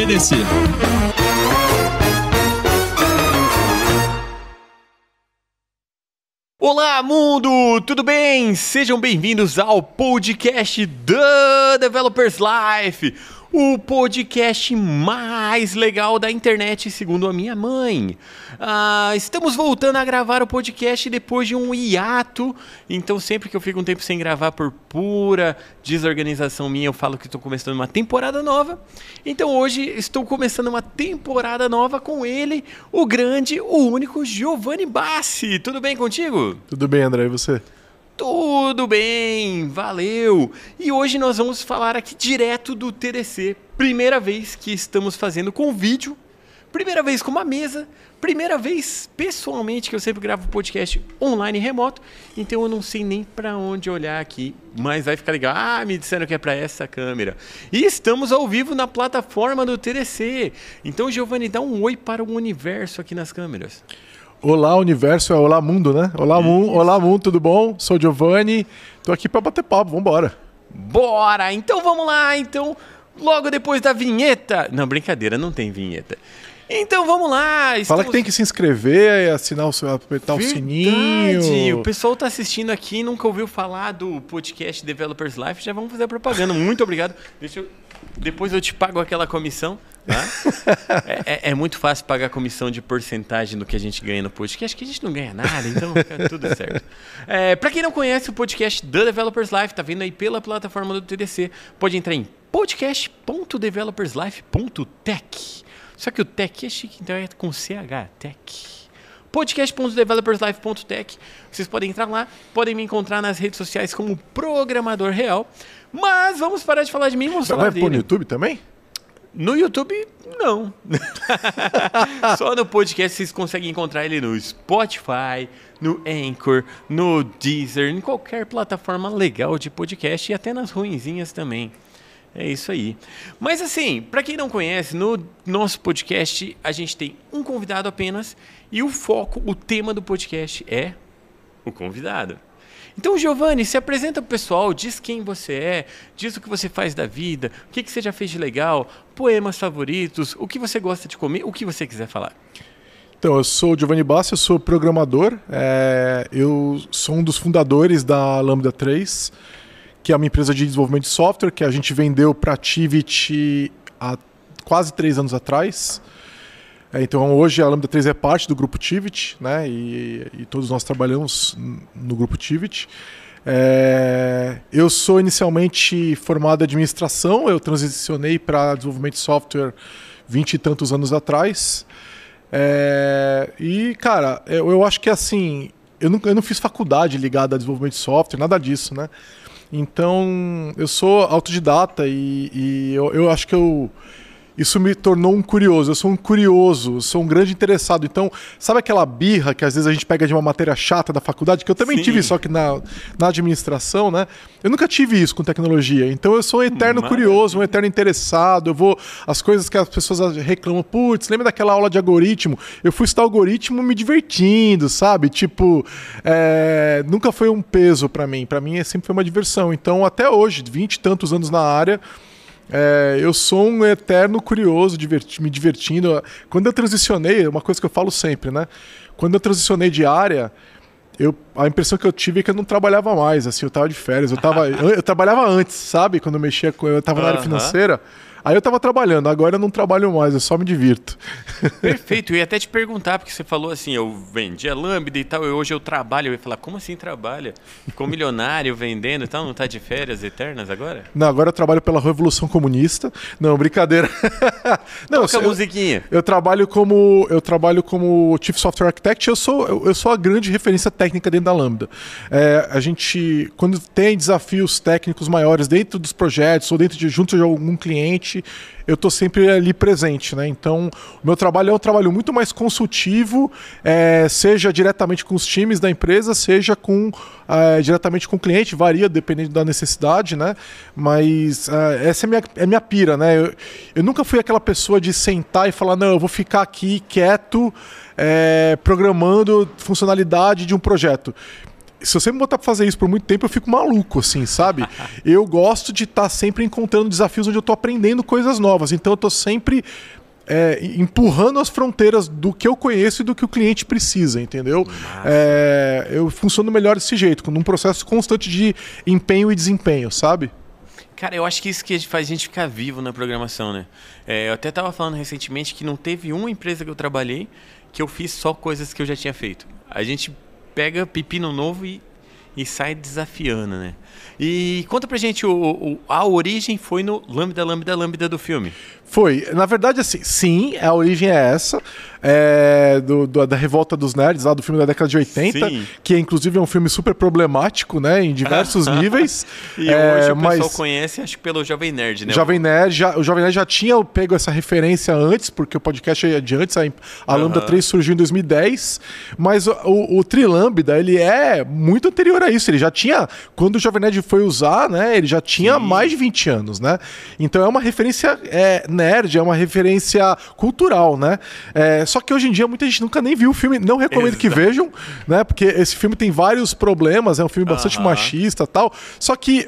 TDC. Olá, mundo! Tudo bem? Sejam bem-vindos ao podcast The Developers Life, o podcast mais legal da internet, segundo a minha mãe. Estamos voltando a gravar o podcast depois de um hiato, então sempre que eu fico um tempo sem gravar por pura desorganização minha, eu falo que estou começando uma temporada nova. Então hoje estou começando uma temporada nova com ele, o grande, o único Giovanni Bassi. Tudo bem contigo? Tudo bem, André, e você? Tudo bem, valeu! E hoje nós vamos falar aqui direto do TDC. Primeira vez que estamos fazendo com vídeo, primeira vez com uma mesa, primeira vez pessoalmente que eu sempre gravo podcast online e remoto, então eu não sei nem para onde olhar aqui, mas vai ficar legal. Me disseram que é para essa câmera. E estamos ao vivo na plataforma do TDC. Então, Giovanni, dá um oi para o universo aqui nas câmeras. Olá, universo, olá, mundo, né? Olá, mundo, tudo bom? Sou o Giovanni, tô aqui para bater papo, vambora. Bora! Então vamos lá, então, logo depois da vinheta. Não, brincadeira, não tem vinheta. Então vamos lá. Fala que tem que se inscrever, assinar apertar Verdade. O sininho. O pessoal tá assistindo aqui e nunca ouviu falar do podcast Developers Life, já vamos fazer a propaganda. Muito obrigado. Depois eu te pago aquela comissão. Tá? É muito fácil pagar comissão de porcentagem do que a gente ganha no podcast, que a gente não ganha nada, então fica tudo certo. Para quem não conhece o podcast The Developers Life, tá vindo aí pela plataforma do TDC, pode entrar em podcast.developerslife.tech. Só que o tech é chique, então é com CH, tech. podcast.developerslife.tech. Vocês podem entrar lá, podem me encontrar nas redes sociais como Programador Real. Mas vamos parar de falar de mim, vamos falar dele. Vai pôr no YouTube também? No YouTube, não. Só no podcast vocês conseguem encontrar ele no Spotify, no Anchor, no Deezer, em qualquer plataforma legal de podcast e até nas ruinzinhas também. É isso aí. Mas assim, para quem não conhece, no nosso podcast a gente tem um convidado apenas e o foco, o tema do podcast é o convidado. Então, Giovanni, se apresenta pro pessoal, diz quem você é, diz o que você faz da vida, o que você já fez de legal, poemas favoritos, o que você gosta de comer, o que você quiser falar. Então, eu sou o Giovanni Bassi, eu sou programador, eu sou um dos fundadores da Lambda 3, que é uma empresa de desenvolvimento de software que a gente vendeu para a Tivit há quase 3 anos atrás. Então hoje a Lambda 3 é parte do grupo Tivit, né? E todos nós trabalhamos no grupo Tivit. Eu sou inicialmente formado em administração, eu transicionei para desenvolvimento de software 20 e tantos anos atrás. E, cara, eu acho que assim, eu não fiz faculdade ligada a desenvolvimento de software, nada disso, né? Então, eu sou autodidata e eu acho que isso me tornou um curioso. Eu sou um curioso, sou um grande interessado. Então, sabe aquela birra que às vezes a gente pega de uma matéria chata da faculdade, que eu também tive, só que na administração, né? Eu nunca tive isso com tecnologia. Então, eu sou um eterno curioso, um eterno interessado. As coisas que as pessoas reclamam, putz, lembra daquela aula de algoritmo? Eu fui estudar algoritmo me divertindo, sabe? Tipo, nunca foi um peso pra mim. Pra mim, sempre foi uma diversão. Então, até hoje, 20 e tantos anos na área, eu sou um eterno curioso, me divertindo. Quando eu transicionei, uma coisa que eu falo sempre, né? Quando eu transicionei de área, a impressão que eu tive é que eu não trabalhava mais, assim, eu estava de férias. Eu trabalhava antes, sabe? Quando eu estava na área financeira. Aí eu tava trabalhando, agora eu não trabalho mais, eu só me divirto. Perfeito, eu ia até te perguntar, porque você falou assim, eu vendia Lambda e tal, e hoje eu trabalho. Eu ia falar, como assim trabalha? Ficou milionário vendendo e tal, não tá de férias eternas agora? Não, agora eu trabalho pela Revolução Comunista. Não, brincadeira. Não, toca a musiquinha. Eu trabalho como Chief Software Architect, eu sou a grande referência técnica dentro da Lambda. A gente, quando tem desafios técnicos maiores dentro dos projetos ou junto de algum cliente, eu estou sempre ali presente, né? Então, o meu trabalho é um trabalho muito mais consultivo, seja diretamente com os times da empresa, seja diretamente com o cliente, varia dependendo da necessidade, né? Mas essa é minha pira, né? Eu nunca fui aquela pessoa de sentar e falar, não, eu vou ficar aqui quieto, programando funcionalidade de um projeto. se você me botar pra fazer isso por muito tempo, eu fico maluco, assim, sabe? Eu gosto de estar sempre encontrando desafios onde eu tô aprendendo coisas novas. Então eu tô sempre empurrando as fronteiras do que eu conheço e do que o cliente precisa, entendeu? Eu funciono melhor desse jeito, num processo constante de empenho e desempenho, sabe? Cara, eu acho que isso que faz a gente ficar vivo na programação, né? Eu até estava falando recentemente que não teve uma empresa que eu trabalhei que eu fiz só coisas que eu já tinha feito. A gente pega pepino novo e sai desafiando, né? E conta pra gente, a origem foi no Lambda, Lambda, Lambda do filme. Foi. Na verdade, assim, sim, a origem é essa. Da Revolta dos Nerds, lá do filme da década de 80, sim. Que inclusive é um filme super problemático, né, em diversos níveis. E hoje o pessoal conhece, acho que pelo Jovem Nerd, né? O Jovem Nerd já tinha pego essa referência antes, porque o podcast é de antes, a Lambda 3 surgiu em 2010, mas o Trilambda, ele é muito anterior a isso. Ele já tinha, quando o Jovem Nerd foi usar, né, ele já tinha mais de 20 anos, né? Então é uma referência nerd, é uma referência cultural, né? Só que hoje em dia muita gente nunca nem viu o filme, não recomendo que vejam, né? Porque esse filme tem vários problemas, é um filme bastante machista e tal. Só que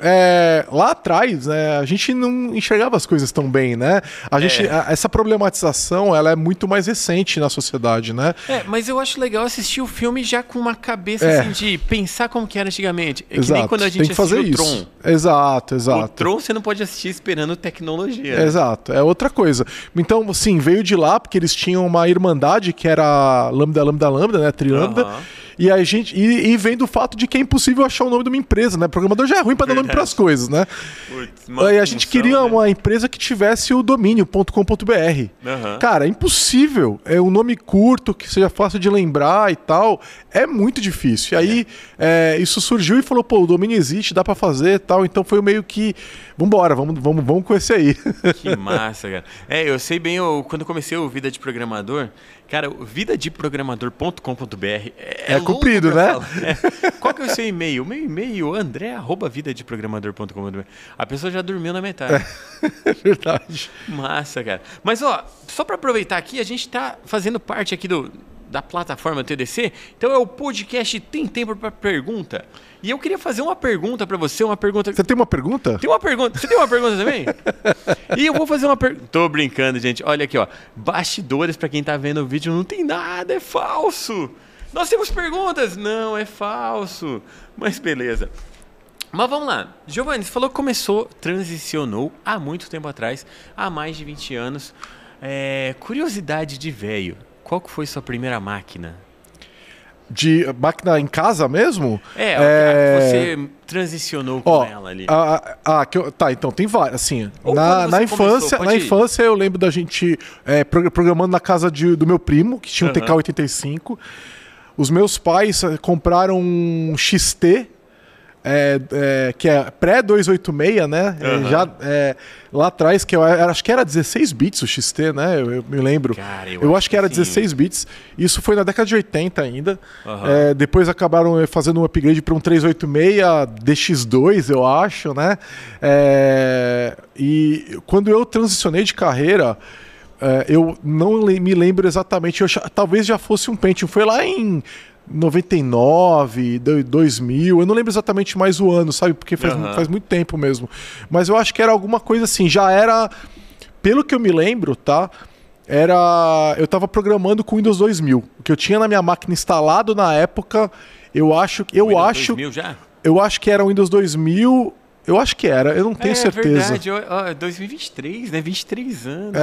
lá atrás, né, a gente não enxergava as coisas tão bem, né? Essa problematização, ela é muito mais recente na sociedade, né? Mas eu acho legal assistir o filme já com uma cabeça assim, de pensar como que era antigamente. Exato. Que nem quando a gente assistiu o Tron. Exato. O Tron você não pode assistir esperando tecnologia. Exato, é outra coisa. Então, sim, veio de lá, porque eles tinham uma irmandade que era Lambda, Lambda, Lambda, né? Trilambda. E a gente vem do fato de que é impossível achar o nome de uma empresa, né? O programador já é ruim para dar nome para as coisas, né? Aí a gente queria uma empresa que tivesse o domínio.com.br. Cara, é impossível. É um nome curto, que seja fácil de lembrar e tal. É muito difícil. E aí isso surgiu e falou, pô, o domínio existe, dá para fazer e tal. Então foi meio que, vambora, vamos com esse aí. Que massa, cara. Eu sei bem, quando comecei o Vida de Programador, cara, vidadeprogramador.com.br é comprido, né? Qual que é o seu e-mail? O meu e-mail, andré@vidadeprogramador.com.br. A pessoa já dormiu na metade. É verdade. Massa, cara. Mas, só para aproveitar aqui, a gente tá fazendo parte aqui da plataforma TDC, então é o podcast Tem Tempo para Pergunta. E eu queria fazer uma pergunta para você, uma pergunta... Você tem uma pergunta? Tem uma pergunta. Você tem uma pergunta também? E eu vou fazer uma pergunta... Tô brincando, gente. Olha aqui, bastidores para quem tá vendo o vídeo, não tem nada, é falso. Nós temos perguntas. Não, é falso. Mas beleza. Mas vamos lá. Giovanni, você falou que transicionou há muito tempo atrás, há mais de 20 anos. Curiosidade de velho. Qual que foi sua primeira máquina? De máquina em casa mesmo? Você transicionou com ela ali. Então tem várias. Assim, na infância eu lembro da gente programando na casa do meu primo, que tinha um TK-85. Os meus pais compraram um XT, que é pré-286, né? Lá atrás, acho que era 16 bits o XT, né? Eu me lembro. Cara, eu acho que era 16 bits. Isso foi na década de 80 ainda. Depois acabaram fazendo um upgrade para um 386 DX2, eu acho, né? E quando eu transicionei de carreira, eu não me lembro exatamente. Talvez já fosse um Pentium. Foi lá em 99, 2000, eu não lembro exatamente mais o ano, sabe? Porque faz muito tempo mesmo. Mas eu acho que era alguma coisa assim, já era, pelo que eu me lembro, tá? Eu tava programando com Windows 2000. O que eu tinha na minha máquina instalado na época, eu acho 2000 já? Eu acho que era o Windows 2000. Eu acho que era, eu não tenho certeza. É verdade, 2023, né? 23 anos.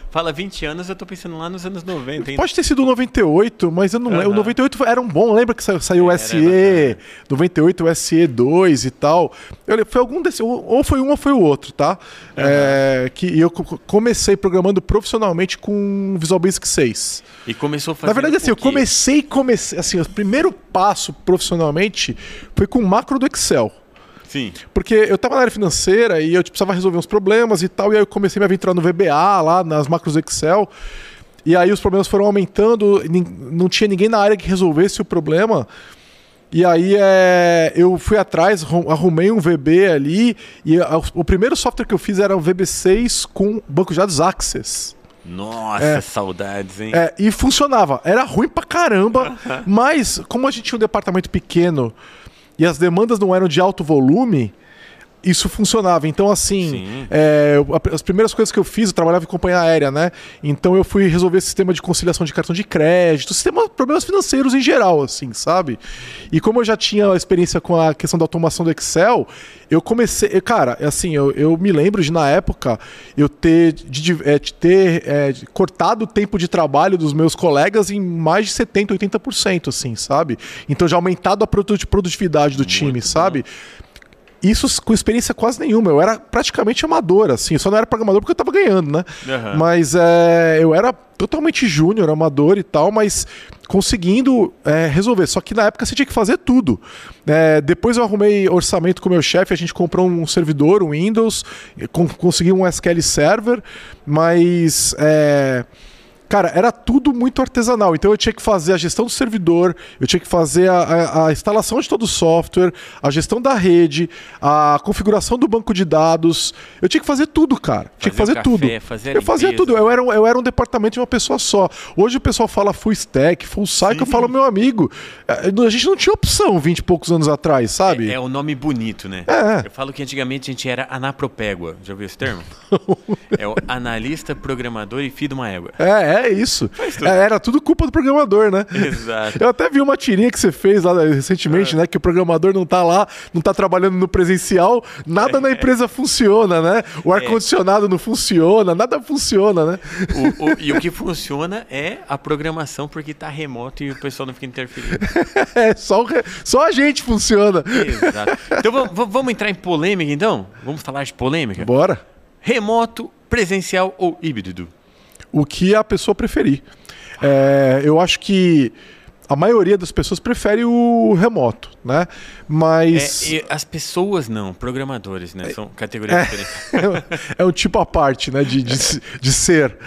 Fala 20 anos, eu tô pensando lá nos anos 90. Pode ter sido o 98, mas eu não lembro. O 98 era um bom, lembra que saiu o SE, 98, o SE2 e tal. Foi algum desses, ou foi um ou foi o outro, tá? Que eu comecei programando profissionalmente com Visual Basic 6. E começou a fazer. Na verdade, assim, eu comecei, assim, o primeiro passo profissionalmente foi com o macro do Excel. Sim. Porque eu tava na área financeira e eu precisava resolver uns problemas e tal, e aí eu comecei a me aventurar no VBA, lá nas macros Excel, e aí os problemas foram aumentando, não tinha ninguém na área que resolvesse o problema, e aí eu fui atrás, arrumei um VB ali, e o primeiro software que eu fiz era o VB6 com banco de dados Access. Nossa, saudades, hein? E funcionava. Era ruim pra caramba, mas como a gente tinha um departamento pequeno e as demandas não eram de alto volume, isso funcionava. Então, assim, as primeiras coisas que eu fiz, eu trabalhava em companhia aérea, né? Então eu fui resolver sistema de conciliação de cartão de crédito, problemas financeiros em geral, assim, sabe? E como eu já tinha experiência com a questão da automação do Excel, eu comecei... Cara, assim, eu me lembro de, na época, eu ter cortado o tempo de trabalho dos meus colegas em mais de 70%, 80%, assim, sabe? Então já aumentado a produtividade do time, sabe? Isso com experiência quase nenhuma. Eu era praticamente amador, assim. Eu só não era programador porque eu tava ganhando, né? Uhum. Mas eu era totalmente júnior, amador e tal, mas conseguindo resolver. Só que na época você tinha que fazer tudo. Depois eu arrumei orçamento com o meu chefe, a gente comprou um servidor, um Windows, consegui um SQL Server, mas... Cara, era tudo muito artesanal. Então eu tinha que fazer a gestão do servidor, eu tinha que fazer a instalação de todo o software, a gestão da rede, a configuração do banco de dados. Eu tinha que fazer tudo, cara. Tinha que fazer tudo. Eu fazia tudo. Eu era um departamento de uma pessoa só. Hoje o pessoal fala full stack, full cycle, eu falo, meu amigo, a gente não tinha opção 20 e poucos anos atrás, sabe? É um nome bonito, né? Eu falo que antigamente a gente era anapropégua. Já ouviu esse termo? É o analista, programador e filho de uma égua. É isso. Era tudo culpa do programador, né? Exato. Eu até vi uma tirinha que você fez lá recentemente, né? Que o programador não tá lá, não tá trabalhando no presencial, nada na empresa funciona, né? O ar-condicionado não funciona, nada funciona, né? E o que funciona é a programação, porque tá remoto e o pessoal não fica interferindo. Só a gente funciona. Exato. Então vamos entrar em polêmica, então? Vamos falar de polêmica? Bora. Remoto, presencial ou híbrido? O que a pessoa preferir. Eu acho que a maioria das pessoas prefere o remoto, né? Mas... as pessoas não, programadores, né? São categorias diferentes. É um tipo à parte, né? De ser.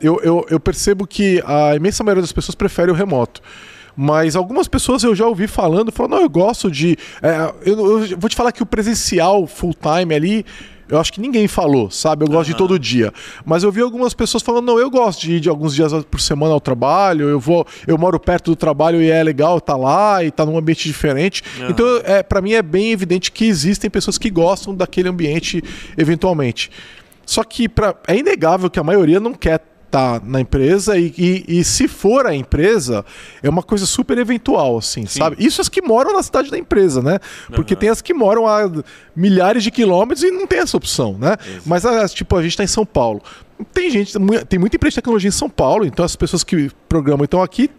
Eu percebo que a imensa maioria das pessoas prefere o remoto. Mas algumas pessoas eu já ouvi falando, não, eu gosto de... eu vou te falar que o presencial full time ali... Eu acho que ninguém falou, sabe? Eu gosto de todo dia. Mas eu vi algumas pessoas falando, não, eu gosto de ir de alguns dias por semana ao trabalho, eu moro perto do trabalho e é legal estar lá e estar num ambiente diferente. Então, para mim é bem evidente que existem pessoas que gostam daquele ambiente eventualmente. Só que é inegável que a maioria não quer estar na empresa e se for a empresa, é uma coisa super eventual, assim, sabe? Isso as que moram na cidade da empresa, né? Porque tem as que moram a milhares de quilômetros e não tem essa opção, né? Mas, tipo, a gente está em São Paulo. Tem muita empresa de tecnologia em São Paulo, então as pessoas que programam estão aqui,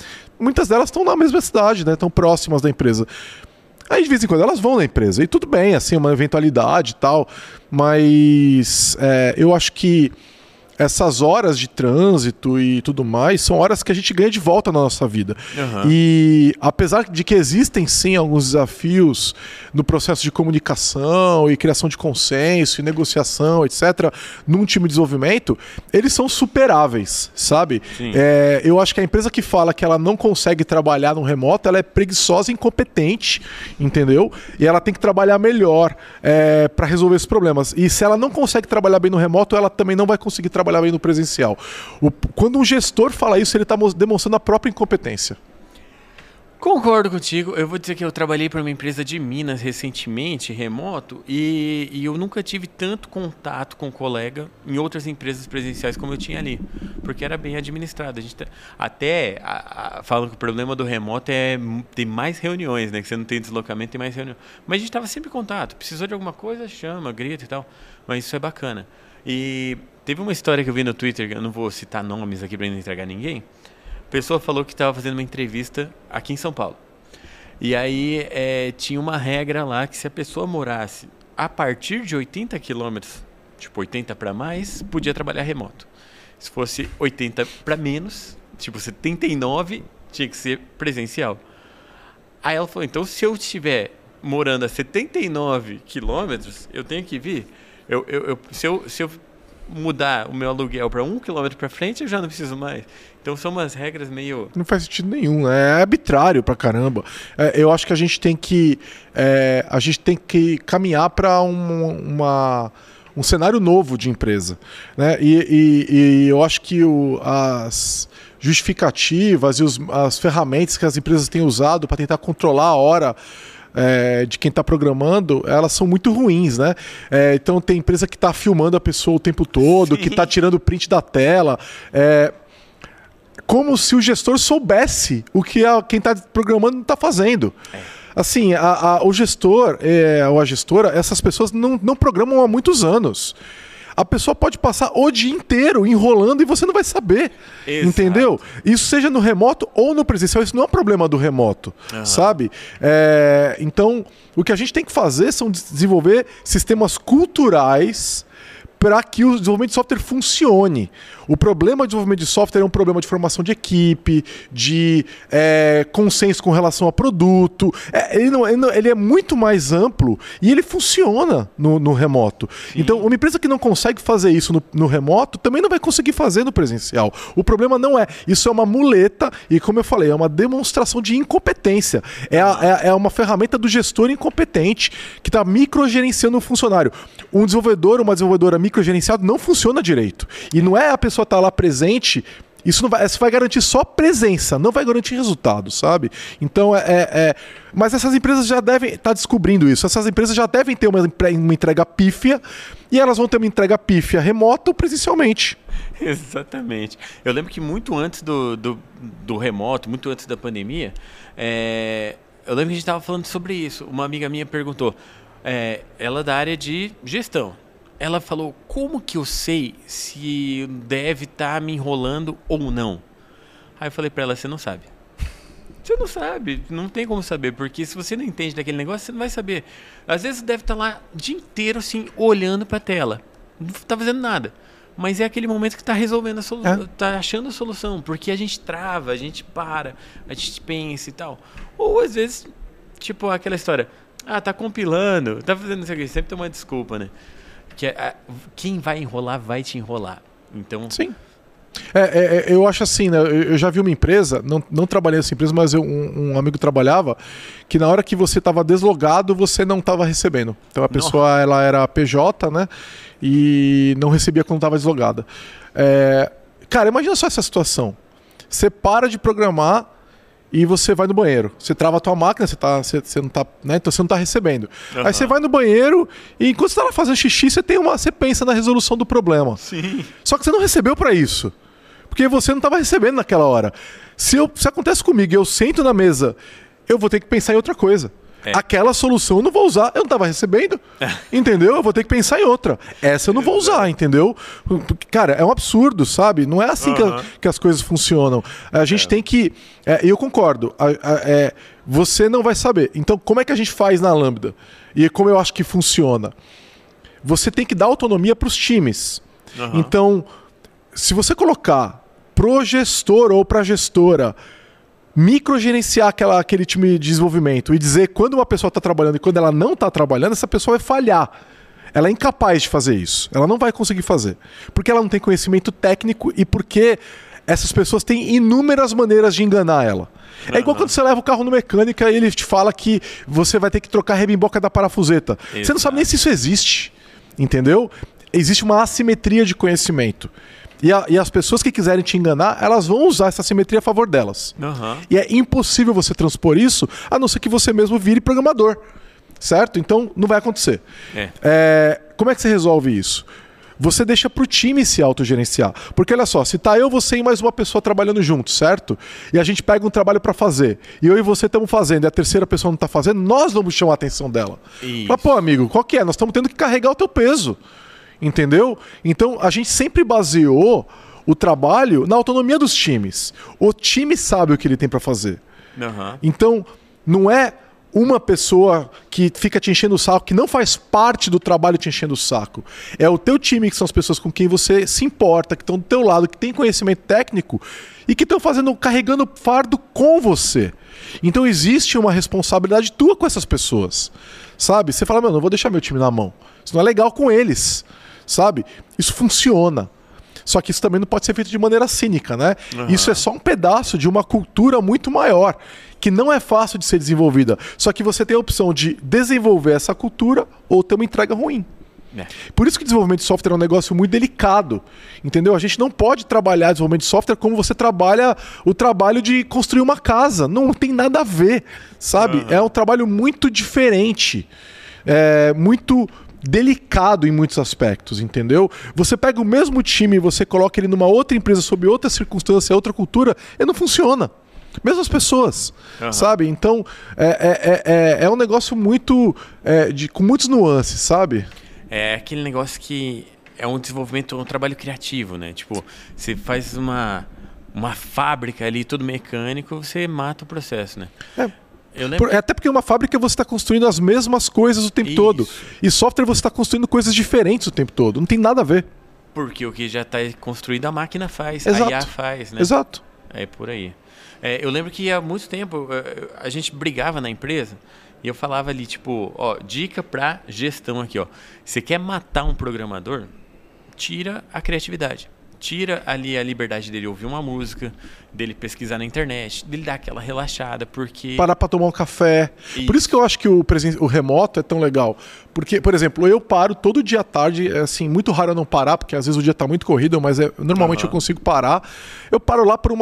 muitas delas estão na mesma cidade, né? Estão próximas da empresa. Aí, de vez em quando, elas vão na empresa. E tudo bem, assim, uma eventualidade e tal. Mas eu acho que essas horas de trânsito e tudo mais são horas que a gente ganha de volta na nossa vida. E apesar de que existem sim alguns desafios no processo de comunicação e criação de consenso e negociação, etc., num time de desenvolvimento, eles são superáveis, sabe? Eu acho que a empresa que fala que ela não consegue trabalhar no remoto, ela é preguiçosa e incompetente, entendeu? E ela tem que trabalhar melhor para resolver esses problemas. E se ela não consegue trabalhar bem no remoto, ela também não vai conseguir trabalhar bem no presencial. Quando um gestor fala isso, ele está demonstrando a própria incompetência. Concordo contigo. Eu vou dizer que eu trabalhei para uma empresa de Minas recentemente, remoto, e eu nunca tive tanto contato com colega em outras empresas presenciais como eu tinha ali, porque era bem administrado. A gente falam que o problema do remoto é ter mais reuniões, né? Que você não tem deslocamento, tem mais reunião. Mas a gente estava sempre em contato. Precisou de alguma coisa, chama, grita e tal. Mas isso é bacana. E teve uma história que eu vi no Twitter, eu não vou citar nomes aqui para não entregar ninguém. A pessoa falou que estava fazendo uma entrevista aqui em São Paulo. E aí tinha uma regra lá que se a pessoa morasse a partir de 80 quilômetros, tipo 80 para mais, podia trabalhar remoto. Se fosse 80 para menos, tipo 79, tinha que ser presencial. Aí ela falou, então se eu estiver morando a 79 quilômetros, eu tenho que vir. Se eu mudar o meu aluguel para 1 quilômetro para frente, eu já não preciso mais. Então são umas regras meio... Não faz sentido nenhum, é arbitrário pra caramba. Eu acho que a gente tem que caminhar para um cenário novo de empresa, né? E eu acho que as justificativas e as ferramentas que as empresas têm usado para tentar controlar a hora de quem está programando, elas são muito ruins, né? Então tem empresa que está filmando a pessoa o tempo todo, Sim. que está tirando print da tela. Como se o gestor soubesse o que quem está programando não está fazendo. Assim, o gestor ou a gestora, essas pessoas não programam há muitos anos. A pessoa pode passar o dia inteiro enrolando e você não vai saber. Exato. Entendeu? Isso seja no remoto ou no presencial, isso não é um problema do remoto, sabe? Então, o que a gente tem que fazer são desenvolver sistemas culturais para que o desenvolvimento de software funcione. O problema de desenvolvimento de software é um problema de formação de equipe, de consenso com relação a produto. Ele é muito mais amplo e ele funciona no remoto. Sim. Então, uma empresa que não consegue fazer isso no remoto também não vai conseguir fazer no presencial. O problema não é. Isso é uma muleta e, como eu falei, é uma demonstração de incompetência. É uma ferramenta do gestor incompetente que está microgerenciando um funcionário. Um desenvolvedor, uma desenvolvedora microgerenciado não funciona direito. E não é a pessoa estar lá presente, isso vai garantir só presença, não vai garantir resultado, sabe? Então, mas essas empresas já devem estar descobrindo isso. Essas empresas já devem ter uma entrega pífia e elas vão ter uma entrega pífia remota ou presencialmente. Exatamente. Eu lembro que muito antes do remoto, muito antes da pandemia, eu lembro que a gente estava falando sobre isso. Uma amiga minha perguntou, ela é da área de gestão. Ela falou, como que eu sei se deve estar me enrolando ou não? Aí eu falei pra ela, você não sabe. Você não sabe, não tem como saber, porque se você não entende daquele negócio, você não vai saber. Às vezes deve estar lá o dia inteiro, assim, olhando pra tela. Não tá fazendo nada. Mas é aquele momento que tá resolvendo a solução, tá achando a solução, porque a gente trava, a gente para, a gente pensa e tal. Ou às vezes, tipo aquela história, tá compilando, tá fazendo isso aqui, sempre tem uma desculpa, né? Que quem vai enrolar, vai te enrolar. Então... Sim. Eu acho assim, né? Eu já vi uma empresa, não trabalhei nessa empresa, mas um amigo trabalhava, que na hora que você estava deslogado, você não estava recebendo. Então a pessoa ela era PJ, né? E não recebia quando estava deslogada. Cara, imagina só essa situação. Você para de programar e você vai no banheiro. Você trava a tua máquina, você não tá, né? Então você não está recebendo. Aí você vai no banheiro e enquanto você está lá fazendo xixi, você pensa na resolução do problema. Sim. Só que você não recebeu para isso. Porque você não estava recebendo naquela hora. Se acontece comigo e eu sento na mesa, eu vou ter que pensar em outra coisa. Aquela solução eu não vou usar, eu não estava recebendo, entendeu? Eu vou ter que pensar em outra. Essa eu não vou usar, entendeu? Cara, é um absurdo, sabe? Não é assim que as coisas funcionam. A gente tem que... eu concordo. Você não vai saber. Então, como é que a gente faz na Lambda? E como eu acho que funciona? Você tem que dar autonomia para os times. Então, se você colocar pro gestor ou para a gestora microgerenciar aquele time de desenvolvimento e dizer quando uma pessoa está trabalhando e quando ela não está trabalhando, essa pessoa vai falhar. Ela é incapaz de fazer isso. Ela não vai conseguir fazer. Porque ela não tem conhecimento técnico e porque essas pessoas têm inúmeras maneiras de enganar ela. É igual quando você leva o carro no mecânico e ele te fala que você vai ter que trocar a rebimboca da parafuseta. Exato. Você não sabe nem se isso existe. Entendeu? Existe uma assimetria de conhecimento. E as pessoas que quiserem te enganar, elas vão usar essa simetria a favor delas. E é impossível você transpor isso, a não ser que você mesmo vire programador. Certo? Então, não vai acontecer. Como é que você resolve isso? Você deixa para o time se autogerenciar. Porque olha só, se tá eu, você e mais uma pessoa trabalhando juntos, certo? E a gente pega um trabalho para fazer, e eu e você estamos fazendo, e a terceira pessoa não está fazendo, nós vamos chamar a atenção dela. Mas, pô, amigo, qual que é? Nós estamos tendo que carregar o teu peso. Entendeu? Então a gente sempre baseou o trabalho na autonomia dos times. O time sabe o que ele tem para fazer. Então não é uma pessoa que fica te enchendo o saco, que não faz parte do trabalho te enchendo o saco. É o teu time, que são as pessoas com quem você se importa, que estão do teu lado, que tem conhecimento técnico e que estão carregando o fardo com você. Então existe uma responsabilidade tua com essas pessoas. Sabe? Você fala, não vou deixar meu time na mão. Isso não é legal com eles. Sabe? Isso funciona. Só que isso também não pode ser feito de maneira cínica, né? Isso é só um pedaço de uma cultura muito maior, que não é fácil de ser desenvolvida. Só que você tem a opção de desenvolver essa cultura ou ter uma entrega ruim. Por isso que desenvolvimento de software é um negócio muito delicado, entendeu? A gente não pode trabalhar desenvolvimento de software como você trabalha o trabalho de construir uma casa. Não tem nada a ver, sabe? É um trabalho muito diferente, muito delicado em muitos aspectos, entendeu? Você pega o mesmo time e você coloca ele numa outra empresa sob outra circunstância, outra cultura, e não funciona. Mesmas pessoas, sabe? Então, é um negócio muito... com muitos nuances, sabe? É aquele negócio que é um desenvolvimento, um trabalho criativo, né? Tipo, você faz uma fábrica ali, todo mecânico, você mata o processo, né? Até porque uma fábrica você está construindo as mesmas coisas o tempo todo. E software você está construindo coisas diferentes o tempo todo. Não tem nada a ver. Porque o que já está construído a máquina faz, Exato. a IA faz, né? Exato. É por aí. Eu lembro que há muito tempo a gente brigava na empresa e eu falava ali, tipo, ó, dica pra gestão aqui, ó. Você quer matar um programador? Tira a criatividade. Tira ali a liberdade dele ouvir uma música, dele pesquisar na internet, dele dar aquela relaxada, porque... Parar para tomar um café. Por isso que eu acho que o remoto é tão legal. Porque, por exemplo, eu paro todo dia à tarde, assim, muito raro eu não parar, porque às vezes o dia está muito corrido, mas normalmente eu consigo parar. Eu paro lá por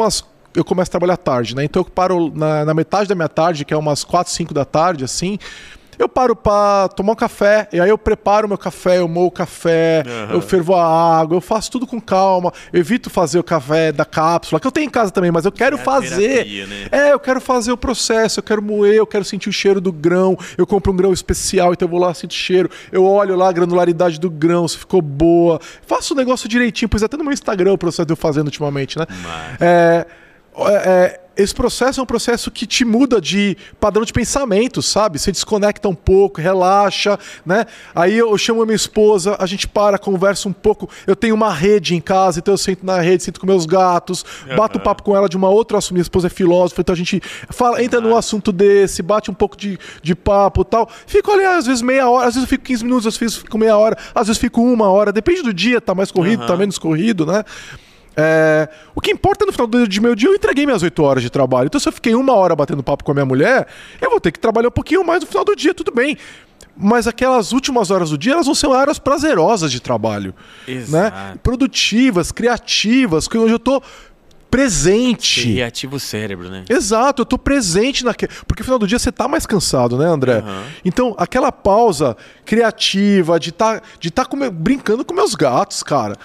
eu começo a trabalhar tarde, né? Então eu paro na metade da minha tarde, que é umas 4, 5 da tarde, assim... Eu paro para tomar um café, e aí eu preparo meu café, eu moo o café, eu fervo a água, eu faço tudo com calma, eu evito fazer o café da cápsula, que eu tenho em casa também, mas eu quero fazer. Terapia, né? Eu quero fazer o processo, eu quero moer, eu quero sentir o cheiro do grão, eu compro um grão especial, então eu vou lá, sinto o cheiro, eu olho lá a granularidade do grão, se ficou boa, faço o negócio direitinho, pois até no meu Instagram o processo que eu fazendo ultimamente, né? Esse processo é um processo que te muda de padrão de pensamento, sabe? Você desconecta um pouco, relaxa, né? Aí eu chamo a minha esposa, a gente conversa um pouco. Eu tenho uma rede em casa, então eu sento na rede, sinto com meus gatos, bato um papo com ela de uma outra assunto. Minha esposa é filósofa, então a gente entra num assunto desse, bate um pouco de papo e tal. Fico ali às vezes meia hora, às vezes eu fico 15 minutos, às vezes eu fico meia hora, às vezes fico 1 hora, depende do dia, tá mais corrido, tá menos corrido, né? O que importa no final do meu dia, eu entreguei minhas 8 horas de trabalho. Então se eu fiquei 1 hora batendo papo com a minha mulher, eu vou ter que trabalhar um pouquinho mais no final do dia, tudo bem. Mas aquelas últimas horas do dia, elas vão ser horas prazerosas de trabalho. Exato. Né? Produtivas, criativas, onde eu tô presente. Você reativa o cérebro, né? Exato, eu tô presente naquele... Porque no final do dia você tá mais cansado, né, André? Então, aquela pausa criativa, de tá brincando com meus gatos, cara.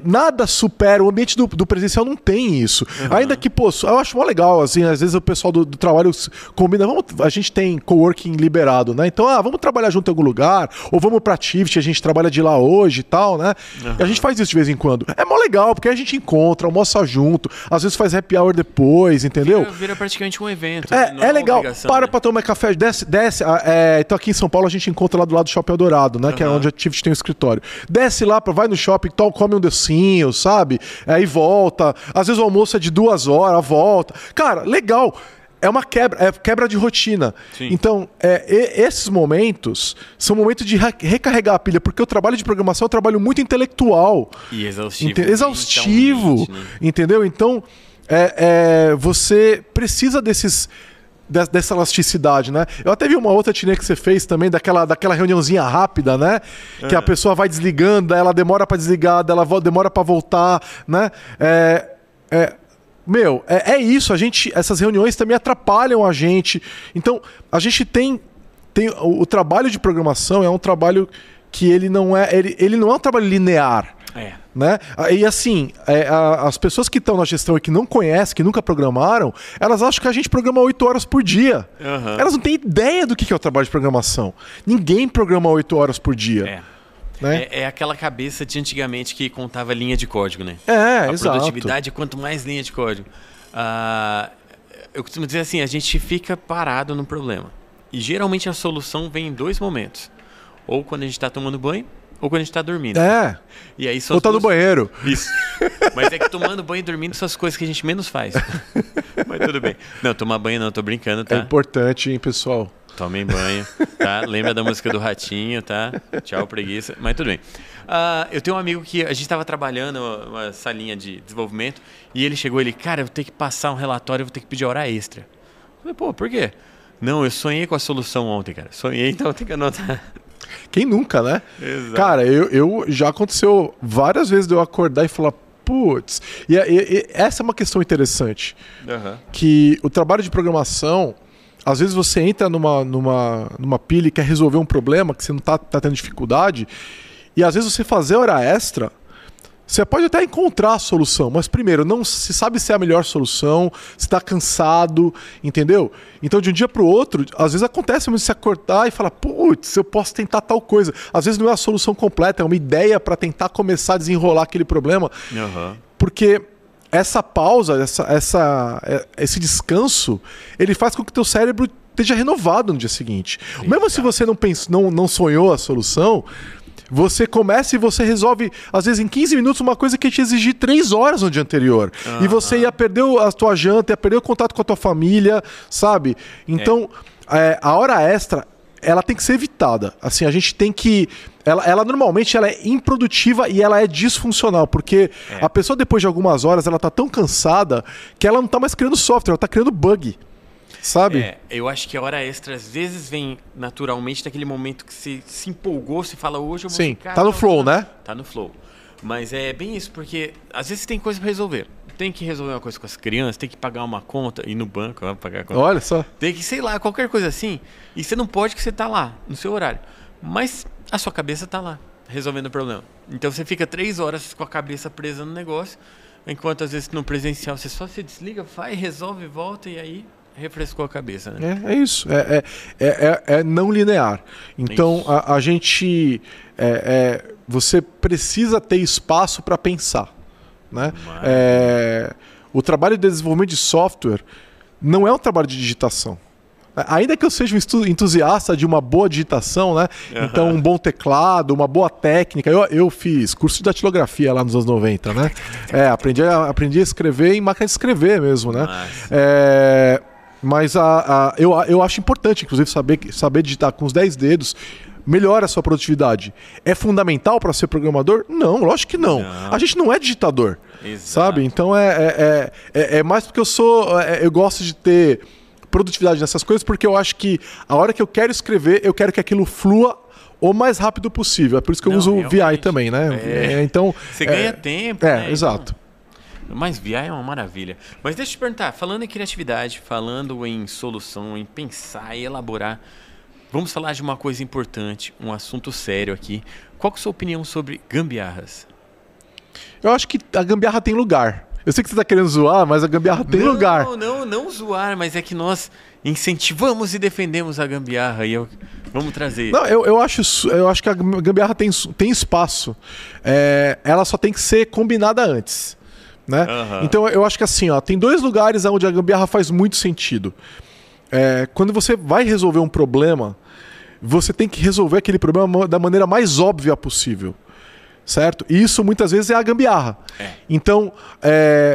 Nada supera, o ambiente do presencial não tem isso. Ainda que, pô, eu acho mó legal, assim, às vezes o pessoal do trabalho combina, a gente tem coworking liberado, né? Então, vamos trabalhar junto em algum lugar, ou vamos pra Tivit, a gente trabalha de lá hoje e tal, né? E a gente faz isso de vez em quando. É mó legal, porque a gente encontra, almoça junto, às vezes faz happy hour depois, entendeu? Vira praticamente um evento. É legal. Para pra tomar café, desce. Então aqui em São Paulo a gente encontra lá do lado do Shopping Eldorado, né? Que é onde a Tivit tem o escritório. Desce lá, vai no shopping, come um docinho, sabe? Aí volta. Às vezes o almoço é de 2 horas, volta. Cara, legal. É uma quebra de rotina. Sim. Então, esses momentos são momentos de recarregar a pilha, porque o trabalho de programação é um trabalho muito intelectual. E exaustivo. Exaustivo, né? Entendeu? Então, você precisa dessa elasticidade, né? Eu até vi uma outra trilha que você fez também, daquela reuniãozinha rápida, né? Que a pessoa vai desligando, ela demora para desligar, ela demora para voltar, né? Isso, essas reuniões também atrapalham a gente. Então, a gente tem o trabalho de programação é um trabalho que ele não é um trabalho linear. Né? E assim, as pessoas que estão na gestão e que não conhecem, que nunca programaram, elas acham que a gente programa 8 horas por dia. Elas não têm ideia do que é o trabalho de programação. Ninguém programa 8 horas por dia. Né? É aquela cabeça de antigamente que contava linha de código, né? A exato. Produtividade, quanto mais linha de código. Eu costumo dizer assim, a gente fica parado no problema. E geralmente a solução vem em 2 momentos. Ou quando a gente está tomando banho, ou quando a gente está dormindo. E aí ou tá no banheiro. Isso. Mas é que tomando banho e dormindo são as coisas que a gente menos faz. Mas tudo bem. Não, tomar banho não, tô brincando, tá? É importante, hein, pessoal? Tomem banho, tá? Lembra da música do Ratinho, tá? Tchau, preguiça. Mas tudo bem. Eu tenho um amigo que a gente estava trabalhando uma salinha de desenvolvimento e ele chegou cara, eu vou ter que passar um relatório, eu vou ter que pedir hora extra. Eu falei, pô, por quê? Não, eu sonhei com a solução ontem, cara. Sonhei, então eu tenho que anotar. Quem nunca, né? Exato. Cara, eu já aconteceu várias vezes de eu acordar e falar, putz. E essa é uma questão interessante. Que o trabalho de programação, às vezes você entra numa pilha e quer resolver um problema que você não tá tendo dificuldade, e às vezes você fazer hora extra, você pode até encontrar a solução, mas primeiro, não se sabe se é a melhor solução, se está cansado, entendeu? Então, de um dia para o outro, às vezes acontece mesmo você acordar e falar, putz, eu posso tentar tal coisa. Às vezes não é a solução completa, é uma ideia para tentar começar a desenrolar aquele problema. Porque essa pausa, esse descanso, ele faz com que o teu cérebro esteja renovado no dia seguinte. Mesmo se você não sonhou a solução, você começa e você resolve, às vezes, em 15 minutos, uma coisa que te exigir 3 horas no dia anterior. E você ia perder a tua janta, ia perder o contato com a tua família, sabe? Então, a hora extra, ela tem que ser evitada. Assim, a gente tem que... Ela normalmente ela é improdutiva e ela é disfuncional, porque a pessoa, depois de algumas horas, ela tá tão cansada que ela não tá mais criando software, ela tá criando bug. Sabe? Eu acho que a hora extra às vezes vem naturalmente daquele momento que você se empolgou, você fala, hoje eu vou ficar... Tá no flow, né? Tá no flow. Mas é bem isso, porque às vezes tem coisa pra resolver. Tem que resolver uma coisa com as crianças, tem que pagar uma conta, ir no banco, pagar a conta. Olha só. Tem que, sei lá, qualquer coisa assim. E você não pode que você tá lá, no seu horário. Mas a sua cabeça tá lá, resolvendo o problema. Então você fica 3 horas com a cabeça presa no negócio, enquanto às vezes no presencial você só se desliga, vai, resolve, volta e aí... refrescou a cabeça, né? É isso. É não linear. Então, a gente... você precisa ter espaço para pensar. Né? O trabalho de desenvolvimento de software não é um trabalho de digitação. Ainda que eu seja um entusiasta de uma boa digitação, né? Então um bom teclado, uma boa técnica. Eu fiz curso de datilografia lá nos anos 90, né? Aprendi a escrever em máquina de escrever mesmo, né? Mas eu acho importante, inclusive, saber digitar com os 10 dedos. Melhora a sua produtividade. É fundamental para ser programador? Não, lógico que não. A gente não é digitador. Exato. Sabe? Então é mais porque eu gosto de ter produtividade nessas coisas, porque eu acho que a hora que eu quero escrever, eu quero que aquilo flua o mais rápido possível. É por isso que eu uso o VI também, né? Então, você ganha tempo, né? Exato. Mas VI é uma maravilha. Mas deixa eu te perguntar, falando em criatividade, falando em solução, em pensar e elaborar, vamos falar de uma coisa importante, um assunto sério aqui. Qual que é a sua opinião sobre gambiarras? Eu acho que a gambiarra tem lugar. Eu sei que você está querendo zoar, mas a gambiarra tem lugar. Não zoar, mas é que nós incentivamos e defendemos a gambiarra. E vamos trazer. Não, eu acho que a gambiarra tem espaço. Ela só tem que ser combinada antes. Né? Então eu acho que assim, tem 2 lugares onde a gambiarra faz muito sentido. Quando você vai resolver um problema, você tem que resolver aquele problema da maneira mais óbvia possível. Certo? E isso muitas vezes é a gambiarra. Então,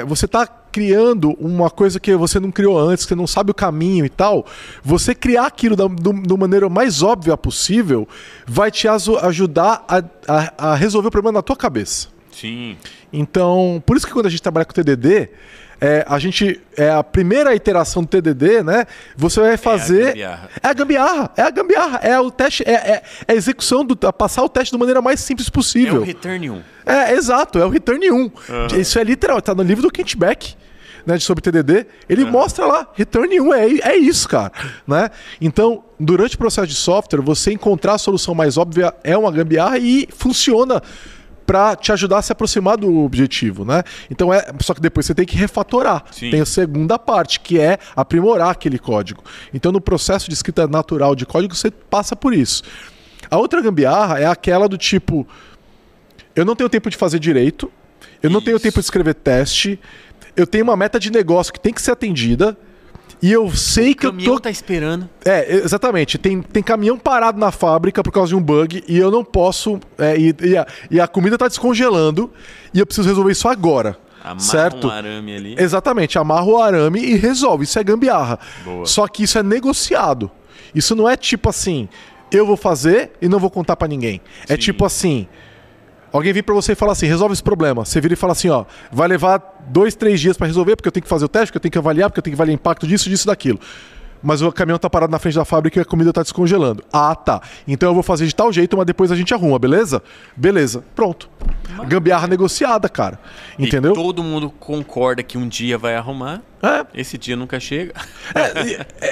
você está criando uma coisa que você não criou antes, que você não sabe o caminho e tal. Você criar aquilo da maneira mais óbvia possível vai te ajudar a resolver o problema na tua cabeça. Sim. Então, por isso que quando a gente trabalha com TDD, a primeira iteração do TDD, né? Você vai fazer... É a gambiarra. É o teste, a execução, passar o teste da maneira mais simples possível. É o Return 1. Exato, é o Return 1. Isso é literal, tá no livro do Kent Beck, né, sobre TDD. Ele mostra lá, Return 1, é isso, cara. Né? Então, durante o processo de software, você encontrar a solução mais óbvia é uma gambiarra e funciona para te ajudar a se aproximar do objetivo, né? Então só que depois você tem que refatorar. Sim. Tem a segunda parte, que é aprimorar aquele código. Então no processo de escrita natural de código você passa por isso. A outra gambiarra é aquela do tipo, eu não tenho tempo de fazer direito, eu não tenho tempo de escrever teste, eu tenho uma meta de negócio que tem que ser atendida, e eu sei que o caminhão tá esperando. Exatamente. Tem caminhão parado na fábrica por causa de um bug e eu não posso... E a comida tá descongelando e eu preciso resolver isso agora. Amarra um arame ali. Exatamente. Amarra o arame e resolve. Isso é gambiarra. Boa. Só que isso é negociado. Isso não é tipo assim, eu vou fazer e não vou contar pra ninguém. É tipo assim... Alguém vir pra você e falar assim, resolve esse problema. Você vira e fala assim, vai levar 2, 3 dias pra resolver, porque eu tenho que fazer o teste, porque eu tenho que avaliar, porque eu tenho que avaliar o impacto disso, daquilo. mas o caminhão tá parado na frente da fábrica e a comida tá descongelando. Ah, tá. Então eu vou fazer de tal jeito, mas depois a gente arruma, beleza? Beleza. Pronto. Gambiarra negociada, cara. Entendeu? E todo mundo concorda que um dia vai arrumar. Esse dia nunca chega.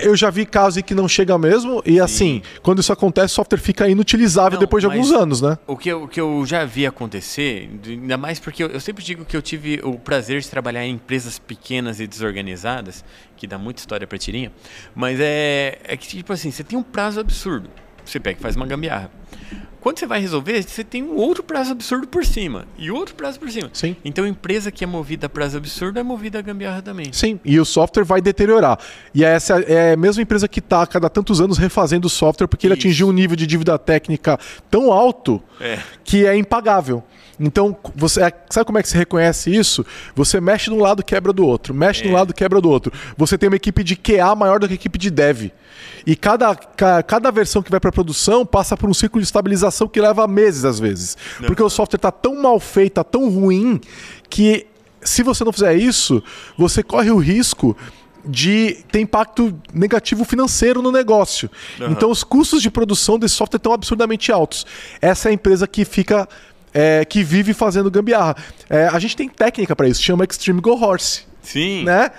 Eu já vi casos em que não chega mesmo. E assim, quando isso acontece, o software fica inutilizável depois de alguns anos, né? O que eu já vi acontecer, ainda mais porque eu sempre digo que eu tive o prazer de trabalhar em empresas pequenas e desorganizadas, que dá muita história pra tirinha, mas é que tipo assim, você tem um prazo absurdo. Você pega e faz uma gambiarra. Quando você vai resolver, você tem um outro prazo absurdo por cima. E outro prazo por cima. Sim. Então, empresa que é movida a prazo absurdo é movida a gambiarra também. Sim, e o software vai deteriorar. E essa é a mesma empresa que está a cada tantos anos refazendo o software porque ele atingiu um nível de dívida técnica tão alto que é impagável. Então, sabe como é que se reconhece isso? Você mexe de um lado, quebra do outro. Mexe de um lado, quebra do outro. Você tem uma equipe de QA maior do que a equipe de dev. E cada versão que vai para produção passa por um ciclo de estabilização que leva meses, às vezes. Porque o software está tão mal feito, está tão ruim, que se você não fizer isso, você corre o risco de ter impacto negativo financeiro no negócio. Então, os custos de produção desse software estão absurdamente altos. Essa é a empresa que fica... que vive fazendo gambiarra. A gente tem técnica para isso, chama Extreme Go Horse. Sim. Né?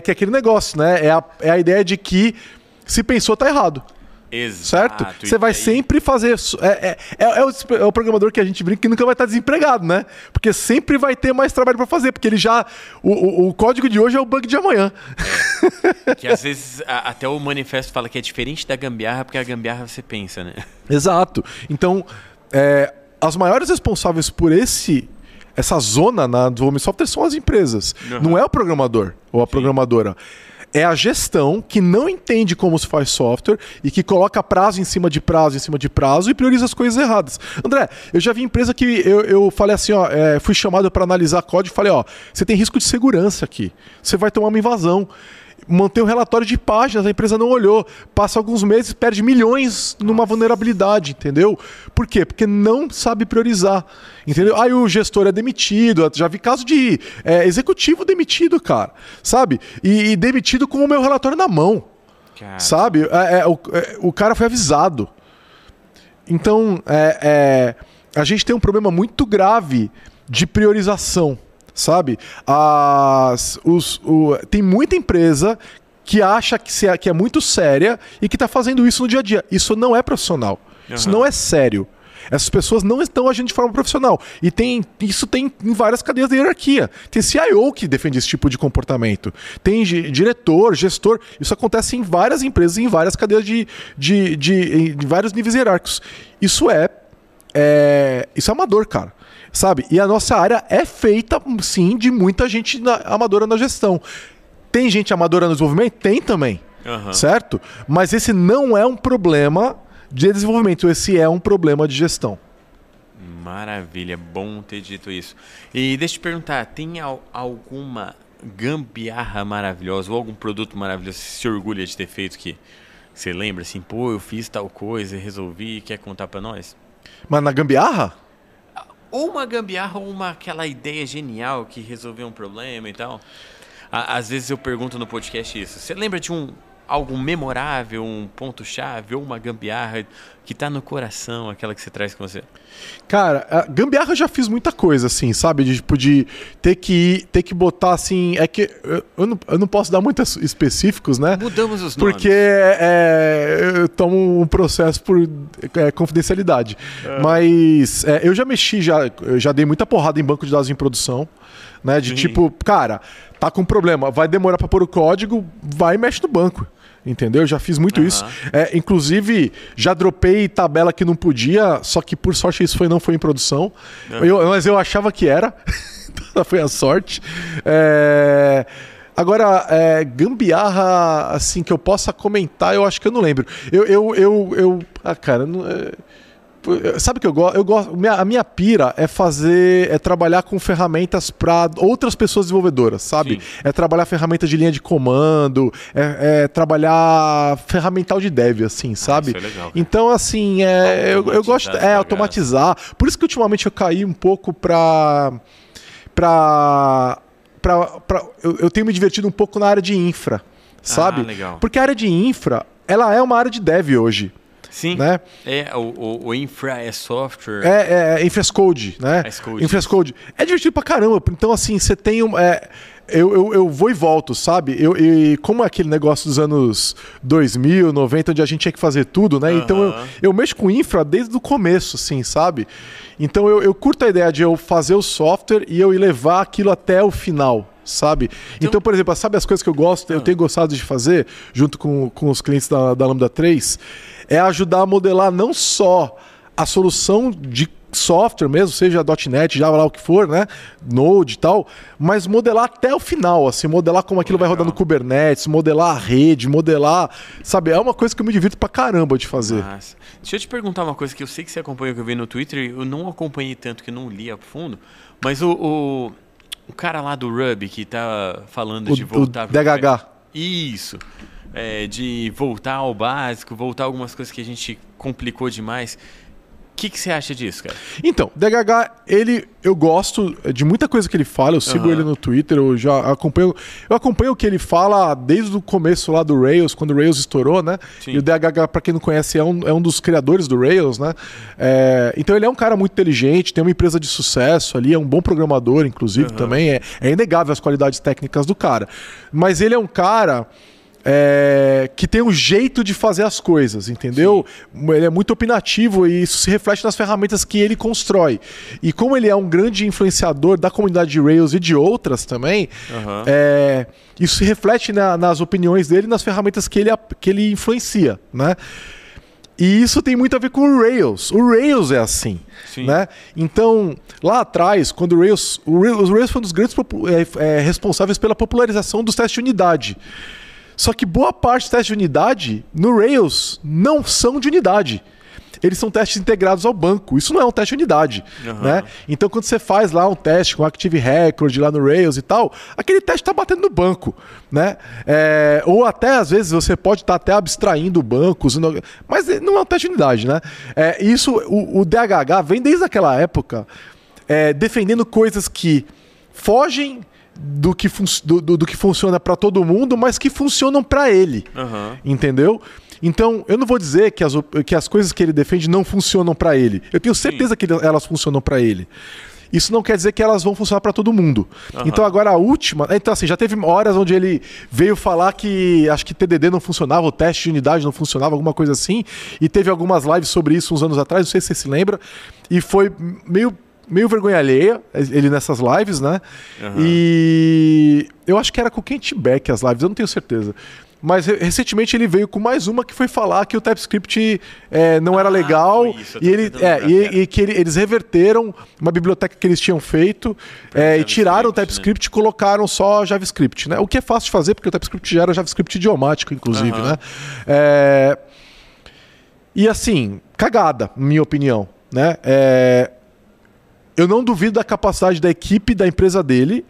Que é aquele negócio, né? É a ideia de que se pensou, tá errado. Exato. Certo? Você vai sempre fazer... É o programador que a gente brinca que nunca vai estar desempregado, né? Porque sempre vai ter mais trabalho para fazer, porque ele já... O código de hoje é o bug de amanhã. Que às vezes até o manifesto fala que é diferente da gambiarra, porque a gambiarra você pensa, né? Exato. Então, as maiores responsáveis por essa zona na desenvolvimento de software são as empresas. Não é o programador ou a programadora. É a gestão que não entende como se faz software e que coloca prazo em cima de prazo, em cima de prazo e prioriza as coisas erradas. André, eu já vi empresa que eu falei assim, fui chamado para analisar código e falei, você tem risco de segurança aqui. Você vai tomar uma invasão. Manter um relatório de páginas, a empresa não olhou. Passa alguns meses, perde milhões numa vulnerabilidade, entendeu? Por quê? Porque não sabe priorizar, entendeu? Aí o gestor é demitido, já vi caso de executivo demitido, cara, sabe? E demitido com o meu relatório na mão, sabe? O cara foi avisado. Então, a gente tem um problema muito grave de priorização. Sabe? Tem muita empresa que acha que é muito séria e que está fazendo isso no dia a dia. Isso não é profissional. Isso não é sério. Essas pessoas não estão agindo de forma profissional. E isso tem em várias cadeias de hierarquia. Tem CIO que defende esse tipo de comportamento. Tem diretor, gestor. Isso acontece em várias empresas, em várias cadeias de vários níveis hierárquicos. Isso é amador, cara. Sabe? E a nossa área é feita, sim, de muita gente amadora na gestão. Tem gente amadora no desenvolvimento? Tem também. Certo? Mas esse não é um problema de desenvolvimento, esse é um problema de gestão. Maravilha, bom ter dito isso. E deixa eu te perguntar, tem alguma gambiarra maravilhosa ou algum produto maravilhoso que você se orgulha de ter feito que você lembra assim, pô, eu fiz tal coisa e resolvi, quer contar pra nós? Mas na gambiarra? Ou uma gambiarra ou aquela ideia genial que resolveu um problema e tal. Às vezes eu pergunto no podcast isso. Você lembra de algo memorável, um ponto-chave ou uma gambiarra que tá no coração, aquela que você traz com você? Cara, a gambiarra eu já fiz muita coisa, assim, sabe? De ter que botar, assim... É que eu não posso dar muitos específicos, né? Mudamos os nomes. Porque eu tomo um processo por confidencialidade. Mas eu já mexi, eu já dei muita porrada em banco de dados em produção, né? De tipo, cara, tá com problema, vai demorar para pôr o código, vai e mexe no banco. Entendeu? Já fiz muito isso. Inclusive, já dropei tabela que não podia, só que por sorte isso não foi em produção. Mas eu achava que era. Foi a sorte. Agora, gambiarra assim, que eu possa comentar, eu acho que eu não lembro. Cara, sabe o que eu gosto? A minha pira é trabalhar com ferramentas para outras pessoas desenvolvedoras, sabe? Sim. É trabalhar ferramentas de linha de comando, trabalhar ferramental de dev, assim, sabe? Isso é legal, cara. Então, assim, eu gosto de automatizar. Por isso que ultimamente eu caí um pouco eu tenho me divertido um pouco na área de infra. sabe? Legal. Porque a área de infra, ela é uma área de dev hoje. Sim, né? O infra é software. Infrascode, né? Infrascode. É divertido pra caramba. Então, assim, você tem eu vou e volto, sabe? E como é aquele negócio dos anos 2000, 90, onde a gente tinha que fazer tudo, né? Então eu mexo com infra desde o começo, assim, sabe? Então eu curto a ideia de eu fazer o software e eu ir levar aquilo até o final, sabe? Então, por exemplo, sabe as coisas que eu gosto, eu tenho gostado de fazer, junto com os clientes da Lambda 3, é ajudar a modelar não só a solução de software mesmo, seja .NET, Java, lá o que for, né? Node e tal, mas modelar até o final, assim, modelar como aquilo vai rodar no Kubernetes, modelar a rede, modelar, sabe? É uma coisa que eu me divirto pra caramba de fazer. Nossa. Deixa eu te perguntar uma coisa que eu sei que você acompanhou, que eu vi no Twitter, eu não acompanhei tanto, que não li a fundo, mas o cara lá do Ruby que tá falando de voltar... O DHH. Isso. De voltar ao básico, voltar algumas coisas que a gente complicou demais. O que você acha disso, cara? Então, DHH, eu gosto de muita coisa que ele fala, eu sigo ele no Twitter, eu acompanho o que ele fala desde o começo lá do Rails, quando o Rails estourou, né? Sim. E o DHH, para quem não conhece, é um dos criadores do Rails, né? Então ele é um cara muito inteligente, tem uma empresa de sucesso ali, é um bom programador, inclusive, também. É inegável as qualidades técnicas do cara. Mas ele é um cara... que tem um jeito de fazer as coisas, entendeu? Sim. Ele é muito opinativo e isso se reflete nas ferramentas que ele constrói. E como ele é um grande influenciador da comunidade de Rails e de outras também, isso se reflete nas opiniões dele e nas ferramentas que ele influencia, né? E isso tem muito a ver com o Rails. O Rails é assim, né? Então, lá atrás, quando o Rails foi um dos grandes responsáveis pela popularização dos testes de unidade. Só que boa parte dos testes de unidade no Rails não são de unidade. Eles são testes integrados ao banco. Isso não é um teste de unidade. Né? Então, quando você faz lá um teste com Active Record lá no Rails e tal, aquele teste está batendo no banco. Né? Ou até, às vezes, você pode estar até abstraindo o banco, mas não é um teste de unidade. Né? O DHH vem desde aquela época defendendo coisas que fogem do que funciona para todo mundo, mas que funcionam para ele. Entendeu? Então, eu não vou dizer que as coisas que ele defende não funcionam para ele. Eu tenho certeza que elas funcionam para ele. Isso não quer dizer que elas vão funcionar para todo mundo. Então, agora a última... Então, assim, já teve horas onde ele veio falar que acho que TDD não funcionava, o teste de unidade não funcionava, alguma coisa assim. E teve algumas lives sobre isso uns anos atrás, não sei se você se lembra. E foi meio vergonha alheia, ele nessas lives, né? E eu acho que era com o Kent Beck as lives, eu não tenho certeza. Mas recentemente ele veio com mais uma que foi falar que o TypeScript não era legal e que eles reverteram uma biblioteca que eles tinham feito e tiraram o TypeScript e colocaram só JavaScript, né? O que é fácil de fazer porque o TypeScript já era JavaScript idiomático, inclusive, né? E assim, cagada, minha opinião, né? Eu não duvido da capacidade da equipe da empresa dele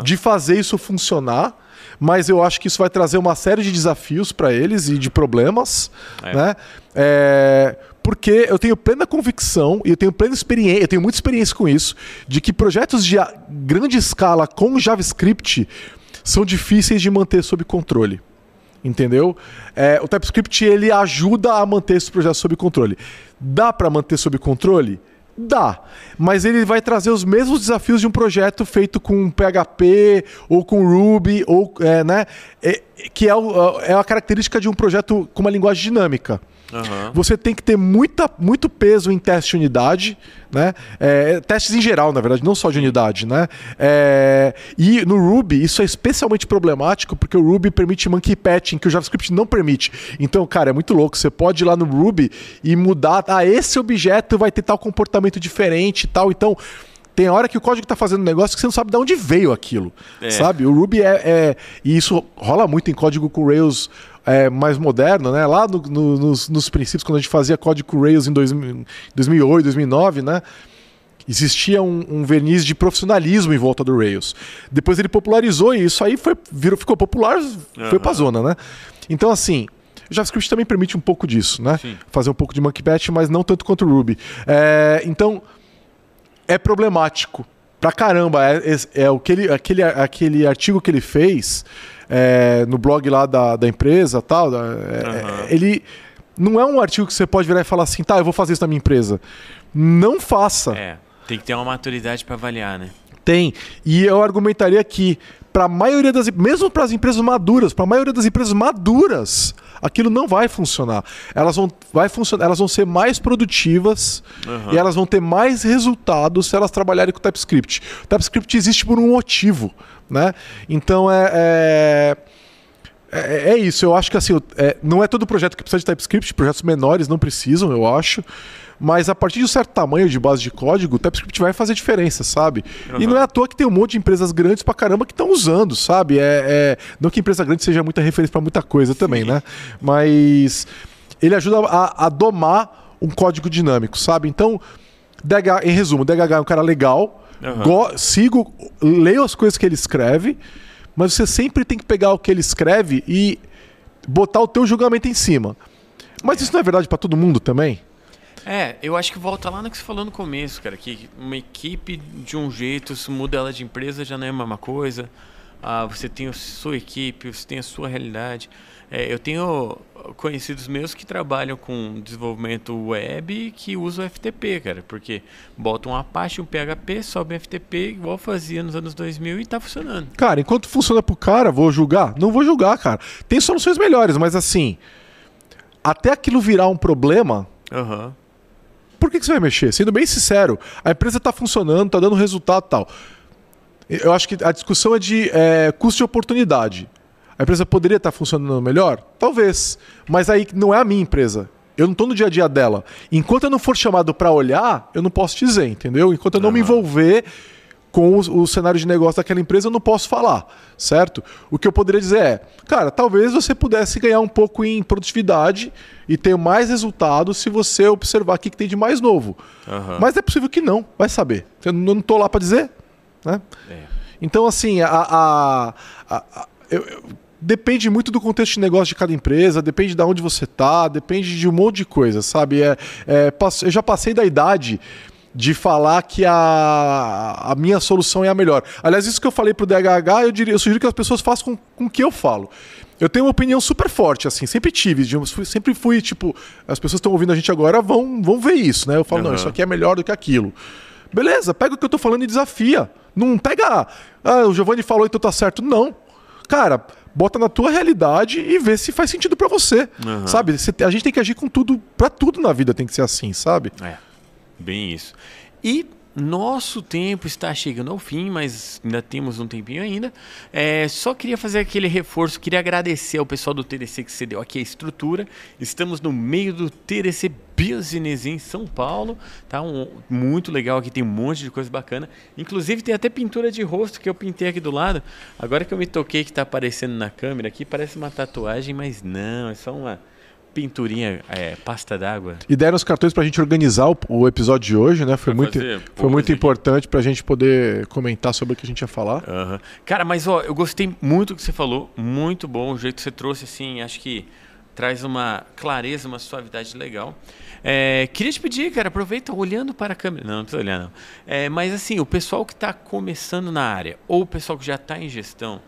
de fazer isso funcionar, mas eu acho que isso vai trazer uma série de desafios para eles e de problemas, né? Porque eu tenho plena convicção e eu tenho plena experiência, eu tenho muita experiência com isso, de que projetos de grande escala com JavaScript são difíceis de manter sob controle. Entendeu? O TypeScript ele ajuda a manter esses projetos sob controle. Dá para manter sob controle? Dá, mas ele vai trazer os mesmos desafios de um projeto feito com PHP ou com Ruby, ou, né? Que é a característica de um projeto com uma linguagem dinâmica. Você tem que ter muito peso em teste de unidade, né? Testes em geral, na verdade, não só de unidade, né? E no Ruby isso é especialmente problemático porque o Ruby permite monkey patching, que o JavaScript não permite. Então, cara, é muito louco. Você pode ir lá no Ruby e mudar, esse objeto vai ter tal comportamento diferente e tal. Então, tem hora que o código está fazendo um negócio que você não sabe de onde veio aquilo, sabe? O Ruby e isso rola muito em código com Rails mais moderno, né? Lá nos princípios, quando a gente fazia código com Rails em 2008, 2009, né? Existia um verniz de profissionalismo em volta do Rails. Depois ele popularizou e isso aí ficou popular, foi pra zona, né? Então, assim, o JavaScript também permite um pouco disso, né? Sim. Fazer um pouco de monkey patch, mas não tanto quanto o Ruby. Então, é problemático, pra caramba. Aquele artigo que ele fez no blog lá da empresa, tal, ele não é um artigo que você pode virar e falar assim, tá, eu vou fazer isso na minha empresa. Não faça. Tem que ter uma maturidade para avaliar, né? Tem. E eu argumentaria que para a maioria mesmo para as empresas maduras, para a maioria das empresas maduras, aquilo não vai funcionar. Elas vão ser mais produtivas e elas vão ter mais resultados se elas trabalharem com o TypeScript. O TypeScript existe por um motivo, né? Então é isso. Eu acho que assim, não é todo projeto que precisa de TypeScript, projetos menores não precisam, eu acho. Mas a partir de um certo tamanho de base de código, o TypeScript vai fazer diferença, sabe? E não é à toa que tem um monte de empresas grandes pra caramba que estão usando, sabe? Não que empresa grande seja muita referência pra muita coisa também, né? Mas ele ajuda a domar um código dinâmico, sabe? Então, em resumo, o DHH é um cara legal, leio as coisas que ele escreve, mas você sempre tem que pegar o que ele escreve e botar o teu julgamento em cima. Mas isso não é verdade pra todo mundo também? Eu acho que volta lá no que você falou no começo, cara, que uma equipe de um jeito, se muda ela de empresa já não é a mesma coisa. Você tem a sua equipe, você tem a sua realidade. Eu tenho conhecidos meus que trabalham com desenvolvimento web que usam o FTP, cara, porque botam um Apache, um PHP, sobe um FTP igual fazia nos anos 2000 e tá funcionando. Cara, enquanto funciona pro cara, vou julgar? Não vou julgar, cara. Tem soluções melhores, mas assim, até aquilo virar um problema... Por que você vai mexer? Sendo bem sincero, a empresa está funcionando, está dando resultado e tal. Eu acho que a discussão é de custo de oportunidade. A empresa poderia estar funcionando melhor? Talvez. Mas aí não é a minha empresa. Eu não estou no dia a dia dela. Enquanto eu não for chamado para olhar, eu não posso dizer, entendeu? Enquanto eu não me envolver com o cenário de negócio daquela empresa, eu não posso falar, certo? O que eu poderia dizer cara, talvez você pudesse ganhar um pouco em produtividade e ter mais resultados se você observar o que tem de mais novo. Mas é possível que não, vai saber. Eu não estou lá para dizer, né? Então, assim, depende muito do contexto de negócio de cada empresa, depende de onde você está, depende de um monte de coisa, sabe? Eu já passei da idade de falar que a minha solução é a melhor. Aliás, isso que eu falei pro DHH, eu sugiro que as pessoas façam com o que eu falo. Eu tenho uma opinião super forte, assim, sempre tive. Sempre fui, tipo, as pessoas estão ouvindo a gente agora, vão ver isso, né? Eu falo, não, isso aqui é melhor do que aquilo. Beleza, pega o que eu tô falando e desafia. Não pega, o Giovanni falou então tá certo. Não. Cara, bota na tua realidade e vê se faz sentido pra você. Sabe? A gente tem que agir com tudo, pra tudo na vida tem que ser assim, sabe? Bem isso. E nosso tempo está chegando ao fim, mas ainda temos um tempinho ainda. Só queria fazer aquele reforço, queria agradecer ao pessoal do TDC que cedeu aqui a estrutura. Estamos no meio do TDC Business em São Paulo. Tá muito legal aqui, tem um monte de coisa bacana. Inclusive tem até pintura de rosto que eu pintei aqui do lado. Agora que eu me toquei que está aparecendo na câmera aqui, parece uma tatuagem, mas não, é só uma pinturinha, pasta d'água. E deram os cartões pra gente organizar o episódio de hoje, né? Foi muito importante pra gente poder comentar sobre o que a gente ia falar. Cara, mas eu gostei muito do que você falou, muito bom o jeito que você trouxe, assim, acho que traz uma clareza, uma suavidade legal. Queria te pedir, cara, aproveita olhando para a câmera. Não precisa olhar, não. Mas assim, o pessoal que está começando na área, ou o pessoal que já está em gestão,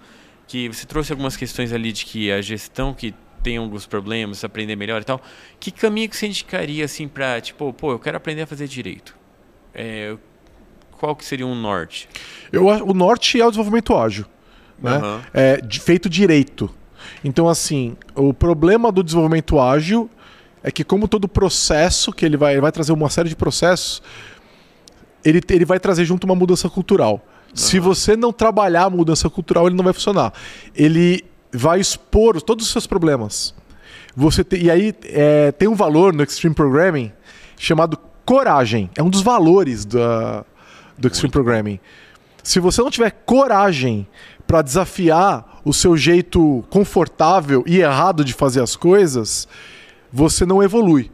que você trouxe algumas questões ali de que a gestão que tem alguns problemas, aprender melhor e tal. Que caminho que você indicaria assim para, tipo, eu quero aprender a fazer direito? Qual que seria um norte? O norte é o desenvolvimento ágil, né? Feito direito. Então, assim, o problema do desenvolvimento ágil é que, como todo processo, que ele vai trazer uma série de processos, ele vai trazer junto uma mudança cultural. Se você não trabalhar a mudança cultural, ele não vai funcionar. Ele vai expor todos os seus problemas. E aí tem um valor no Extreme Programming chamado coragem. É um dos valores do Extreme Programming. Se você não tiver coragem para desafiar o seu jeito confortável e errado de fazer as coisas, você não evolui,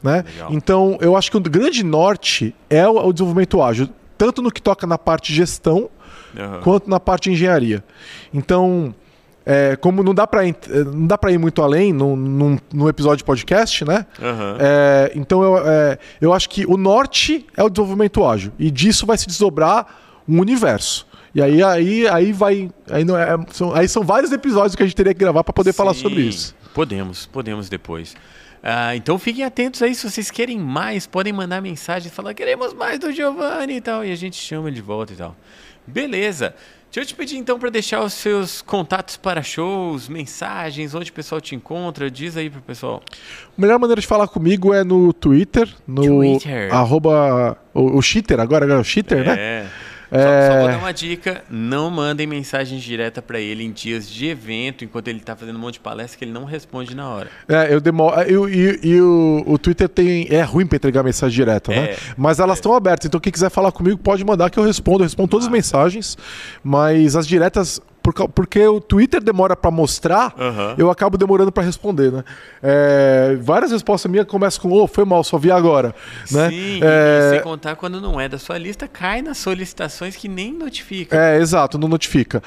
né? Então, eu acho que o grande norte é o desenvolvimento ágil, tanto no que toca na parte de gestão, quanto na parte de engenharia. Então, como não dá para ir muito além no episódio de podcast, né? Então eu acho que o norte é o desenvolvimento ágil. E disso vai se desdobrar um universo. E aí vai. Aí são vários episódios que a gente teria que gravar para poder falar sobre isso. Podemos depois. Então fiquem atentos aí, se vocês querem mais, podem mandar mensagem e falar, queremos mais do Giovanni e tal, e a gente chama ele de volta e tal. Beleza. Deixa eu te pedir então para deixar os seus contatos para shows, mensagens, onde o pessoal te encontra, diz aí pro pessoal. A melhor maneira de falar comigo é no Twitter, no arroba, o cheater, agora é o cheater, né? Só vou dar uma dica, não mandem mensagem direta para ele em dias de evento, enquanto ele tá fazendo um monte de palestra, que ele não responde na hora. Eu demoro. O Twitter é ruim para entregar mensagem direta, né? Mas elas estão abertas, então quem quiser falar comigo pode mandar que eu respondo todas as mensagens, mas as diretas, porque o Twitter demora para mostrar, eu acabo demorando para responder, né? Várias respostas minhas começam com foi mal, só vi agora. Né? Sim, e sem contar quando não é da sua lista, cai nas solicitações que nem notifica. Exato, não notifica.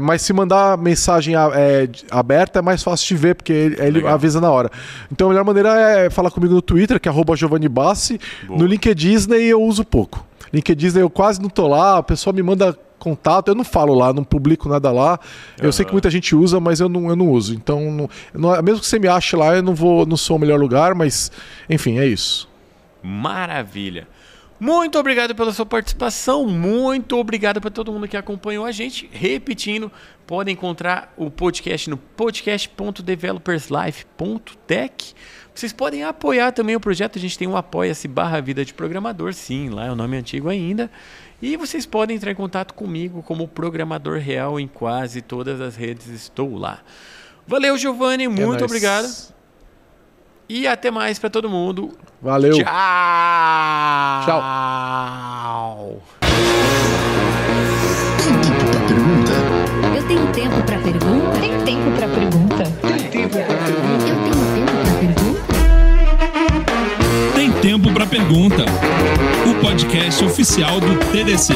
Mas se mandar mensagem aberta é mais fácil de ver, porque ele avisa na hora. Então a melhor maneira é falar comigo no Twitter, que é @GiovanniBassi. No LinkedIn eu uso pouco. LinkedIn eu quase não tô lá, a pessoa me manda contato, eu não falo lá, não publico nada lá. Eu sei que muita gente usa, mas eu não uso. Então, mesmo que você me ache lá, eu não sou o melhor lugar, mas enfim, é isso. Maravilha. Muito obrigado pela sua participação, muito obrigado para todo mundo que acompanhou a gente. Repetindo, podem encontrar o podcast no podcast.developerslife.tech. Vocês podem apoiar também o projeto, a gente tem um apoia-se /vida de programador, sim, lá é o nome antigo ainda. E vocês podem entrar em contato comigo como programador real em quase todas as redes, estou lá. Valeu, Giovanni, muito obrigado. E até mais para todo mundo. Valeu. Tchau. Tem tempo para pergunta? Tem tempo para pergunta? Tem tempo para pergunta? Eu tenho tempo para pergunta? Tem tempo para pergunta. O podcast oficial do TDC.